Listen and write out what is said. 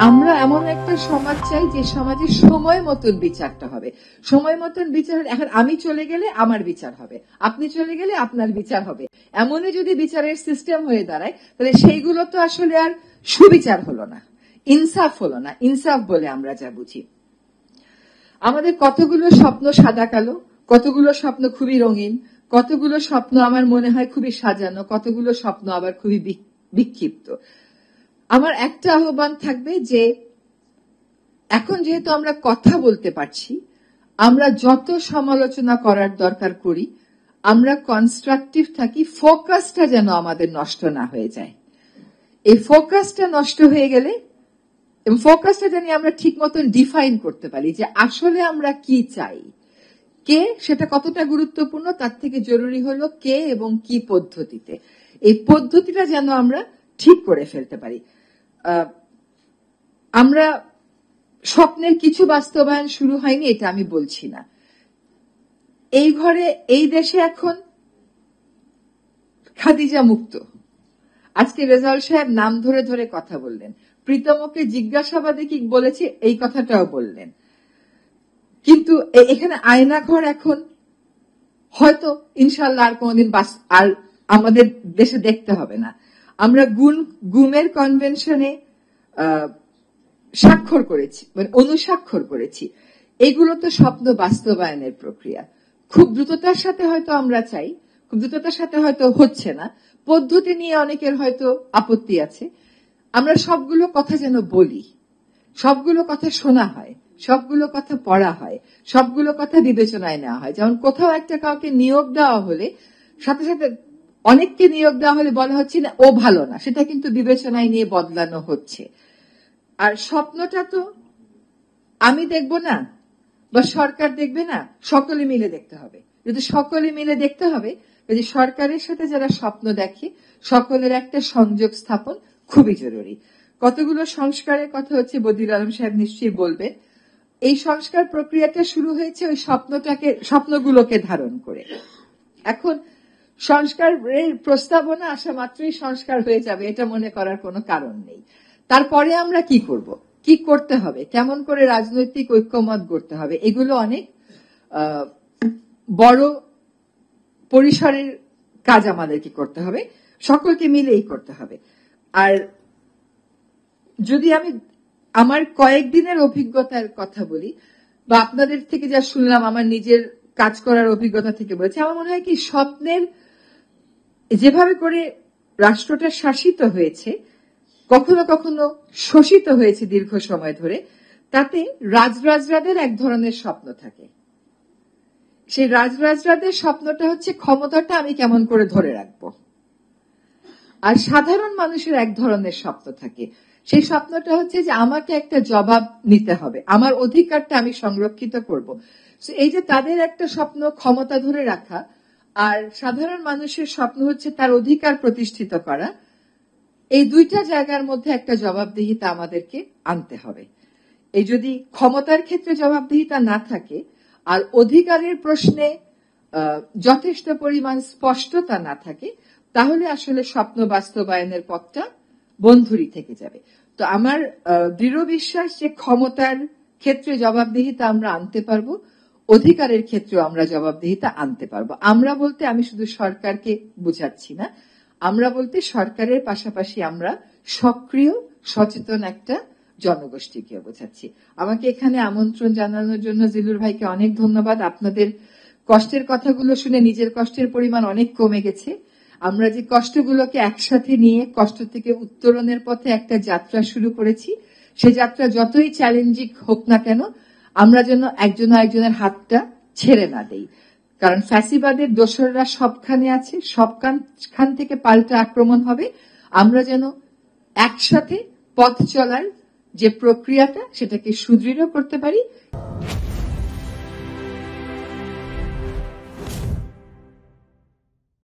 আমরা এমন একটা সমাজ চাই যে সমাজে সময় মতন বিচারটা হবে, সময় মতন বিচার। এখন আমি চলে গেলে আমার বিচার হবে, আপনি চলে গেলে আপনার বিচার হবে, এমনই যদি বিচারের সিস্টেম হয়ে দাঁড়ায় তাহলে সেইগুলো তো আসলে আর সুবিচার হলো না, ইনসাফ হলো না। ইনসাফ বলে আমরা যা বুঝি, আমাদের কতগুলো স্বপ্ন সাদা কালো, কতগুলো স্বপ্ন খুবই রঙিন, কতগুলো স্বপ্ন আমার মনে হয় খুবই সাজানো, কতগুলো স্বপ্ন আবার খুবই বিক্ষিপ্ত। আমার একটা আহ্বান থাকবে যে এখন যেহেতু আমরা কথা বলতে পারছি, আমরা যত সমালোচনা করার দরকার করি আমরা কনস্ট্রাকটিভ থাকি, ফোকাসটা যেন আমাদের নষ্ট না হয়ে যায়। এই ফোকাসটা নষ্ট হয়ে গেলে, এবং ফোকাসটা জানি আমরা ঠিক মতন ডিফাইন করতে পারি যে আসলে আমরা কি চাই, কে সেটা কতটা গুরুত্বপূর্ণ, তার থেকে জরুরি হলো কে এবং কি পদ্ধতিতে, এই পদ্ধতিটা যেন আমরা ঠিক করে ফেলতে পারি। আমরা স্বপ্নের কিছু বাস্তবায়ন শুরু হয়নি এটা আমি বলছি না। এই ঘরে এই দেশে এখন খাদিজা মুক্ত, আজকে রেজাউল সাহেব নাম ধরে ধরে কথা বললেন, প্রীতমকে জিজ্ঞাসাবাদে কি বলেছে এই কথাটাও বললেন, কিন্তু এখানে আয়নাঘর এখন হয়তো ইনশাল্লাহ আর কোনদিন আর আমাদের দেশে দেখতে হবে না। আমরা গুমের কনভেনশনে স্বাক্ষর করেছি, মানে অনুস্বাক্ষর করেছি, এগুলো তো স্বপ্ন বাস্তবায়নের প্রক্রিয়া। খুব দ্রুততার সাথে হয়তো আমরা চাই, খুব দ্রুততার সাথে হয়তো হচ্ছে না, পদ্ধতি নিয়ে অনেকের হয়তো আপত্তি আছে। আমরা সবগুলো কথা যেন বলি, সবগুলো কথা শোনা হয়, সবগুলো কথা পড়া হয়, সবগুলো কথা বিবেচনায় নেওয়া হয়। যেমন কোথাও একটা কাউকে নিয়োগ দেওয়া হলে সাথে সাথে অনেককে নিয়োগ দেওয়া হলে বলা হচ্ছে না ও ভালো না, সেটা কিন্তু বিবেচনায় নিয়ে বদলানো হচ্ছে। আর স্বপ্নটা তো আমি দেখব না বা সরকার দেখবে না, সকলে মিলে দেখতে হবে। যদি সকলে মিলে দেখতে হবে, যদি সরকারের সাথে যারা স্বপ্ন দেখে সকলের একটা সংযোগ স্থাপন খুবই জরুরি। কতগুলো সংস্কারের কথা হচ্ছে, বদিউল আলম সাহেব নিশ্চয়ই বলবেন। এই সংস্কার প্রক্রিয়াটা শুরু হয়েছে ওই স্বপ্নগুলোকে ধারণ করে। এখন সংস্কারের প্রস্তাবনা আসা মাত্রই সংস্কার হয়ে যাবে এটা মনে করার কোনো কারণ নেই। তারপরে আমরা কি করব, কি করতে হবে, কেমন করে রাজনৈতিক ঐক্যমত গড়তে হবে, এগুলো অনেক বড় পরিসরের কাজ আমাদেরকে করতে হবে, সকলকে মিলেই করতে হবে। আর যদি আমি আমার কয়েকদিনের অভিজ্ঞতার কথা বলি বা আপনাদের থেকে যা শুনলাম, আমার নিজের কাজ করার অভিজ্ঞতা থেকে বলেছি, আমার মনে হয় কি স্বপ্নের যেভাবে করে রাষ্ট্রটা শাসিত হয়েছে, কখনো কখনো শোষিত হয়েছে দীর্ঘ সময় ধরে, তাতে রাজরাজরাদের এক ধরনের স্বপ্ন থাকে। সেই রাজরাজরাদের স্বপ্নটা হচ্ছে ক্ষমতাটা আমি কেমন করে ধরে রাখবো। আর সাধারণ মানুষের এক ধরনের স্বপ্ন থাকে, সেই স্বপ্নটা হচ্ছে যে আমাকে একটা জবাব নিতে হবে, আমার অধিকারটা আমি সংরক্ষিত করব। এই যে তাদের একটা স্বপ্ন ক্ষমতা ধরে রাখা, আর সাধারণ মানুষের স্বপ্ন হচ্ছে তার অধিকার প্রতিষ্ঠিত করা, এই দুইটা জায়গার মধ্যে একটা জবাবদিহিতা আমাদেরকে আনতে হবে। এই যদি ক্ষমতার ক্ষেত্রে জবাবদিহিতা না থাকে আর অধিকারের প্রশ্নে যথেষ্ট পরিমাণ স্পষ্টতা না থাকে, তাহলে আসলে স্বপ্ন বাস্তবায়নের পথটা বন্ধুরই থেকে যাবে। তো আমার দৃঢ় বিশ্বাস যে ক্ষমতার ক্ষেত্রে জবাবদিহিতা আমরা আনতে পারবো, অধিকারের ক্ষেত্রেও আমরা জবাবদিহিতা আনতে পারবো। আমরা বলতে আমি শুধু সরকারকে বোঝাচ্ছি না, আমরা বলতে সরকারের পাশাপাশি আমরা সক্রিয় সচেতন একটা জনগোষ্ঠীকে বোঝাচ্ছি। আমাকে এখানে আমন্ত্রণ জানানোর জন্য জিলুর ভাইকে অনেক ধন্যবাদ। আপনাদের কষ্টের কথাগুলো শুনে নিজের কষ্টের পরিমাণ অনেক কমে গেছে। আমরা যে কষ্টগুলোকে একসাথে নিয়ে কষ্ট থেকে উত্তরণের পথে একটা যাত্রা শুরু করেছি, সে যাত্রা যতই চ্যালেঞ্জিং হোক না কেন, আমরা যেন একজন আরেকজনের হাতটা ছেড়ে না দেই। কারণ ফ্যাসিবাদের দোসররা সবখানে আছে, সবখান থেকে পাল্টা আক্রমণ হবে। আমরা যেন একসাথে পথ চলার যে প্রক্রিয়াটা সেটাকে সুদৃঢ় করতে পারি,